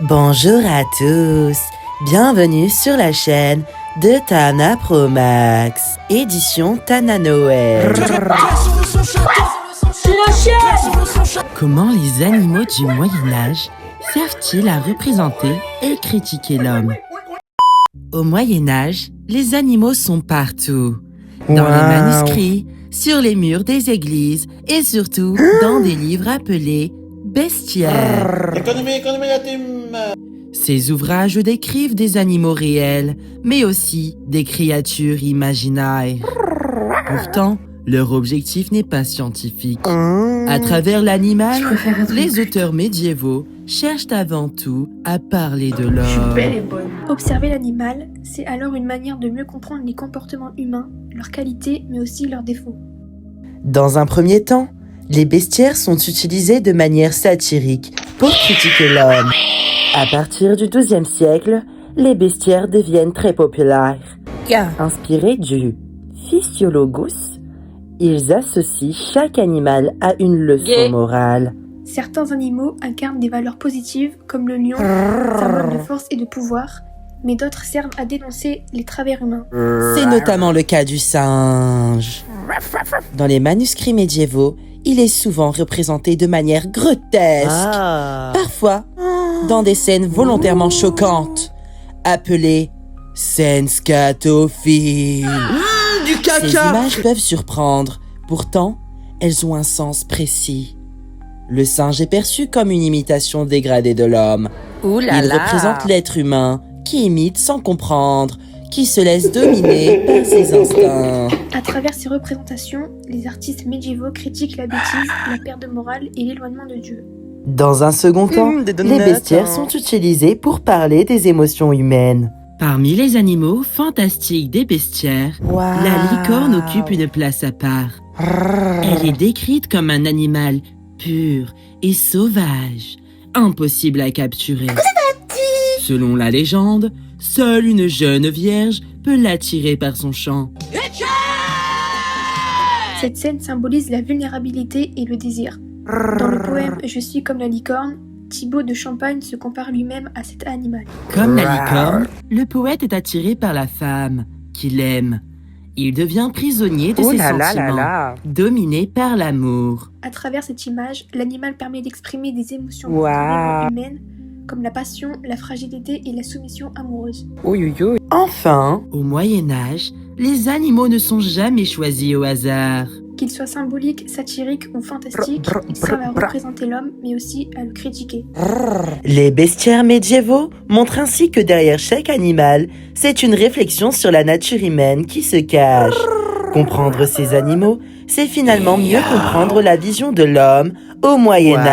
Bonjour à tous, bienvenue sur la chaîne de Tana Pro Max, édition Tana Noël. Comment les animaux du Moyen-Âge servent-ils à représenter et critiquer l'homme? Au Moyen-Âge, les animaux sont partout, dans les manuscrits, sur les murs des églises et surtout dans des livres appelés bestiaires. Ces ouvrages décrivent des animaux réels, mais aussi des créatures imaginaires. Pourtant, leur objectif n'est pas scientifique. À travers l'animal, les auteurs médiévaux cherchent avant tout à parler de l'homme. Observer l'animal, c'est alors une manière de mieux comprendre les comportements humains, leurs qualités, mais aussi leurs défauts. Dans un premier temps, les bestiaires sont utilisés de manière satirique pour critiquer l'homme. À partir du XIIe siècle, les bestiaires deviennent très populaires. Inspirés du Physiologus, ils associent chaque animal à une leçon morale. Certains animaux incarnent des valeurs positives, comme le lion, symbole de force et de pouvoir, mais d'autres servent à dénoncer les travers humains. C'est notamment le cas du singe. Dans les manuscrits médiévaux, il est souvent représenté de manière grotesque, parfois dans des scènes volontairement choquantes, appelées scènes scatophiles. Du caca! Ces images peuvent surprendre, pourtant, elles ont un sens précis. Le singe est perçu comme une imitation dégradée de l'homme. Il représente l'être humain qui imite sans comprendre, qui se laisse dominer par ses instincts. À travers ces représentations, les artistes médiévaux critiquent la bêtise, la perte de morale et l'éloignement de Dieu. Dans un second temps, les bestiaires sont utilisés pour parler des émotions humaines. Parmi les animaux fantastiques des bestiaires, la licorne occupe une place à part. Elle est décrite comme un animal pur et sauvage, impossible à capturer. Selon la légende, seule une jeune vierge peut l'attirer par son chant. Cette scène symbolise la vulnérabilité et le désir. Dans le poème « Je suis comme la licorne », Thibaut de Champagne se compare lui-même à cet animal. Comme la licorne, le poète est attiré par la femme qu'il aime. Il devient prisonnier de ses sentiments, dominé par l'amour. À travers cette image, l'animal permet d'exprimer des émotions profondément humaines, comme la passion, la fragilité et la soumission amoureuse. Enfin, au Moyen-Âge, les animaux ne sont jamais choisis au hasard. Qu'ils soient symboliques, satiriques ou fantastiques, ils servent à représenter l'homme, mais aussi à le critiquer. Les bestiaires médiévaux montrent ainsi que derrière chaque animal, c'est une réflexion sur la nature humaine qui se cache. Comprendre ces animaux, c'est finalement mieux comprendre la vision de l'homme au Moyen-Âge.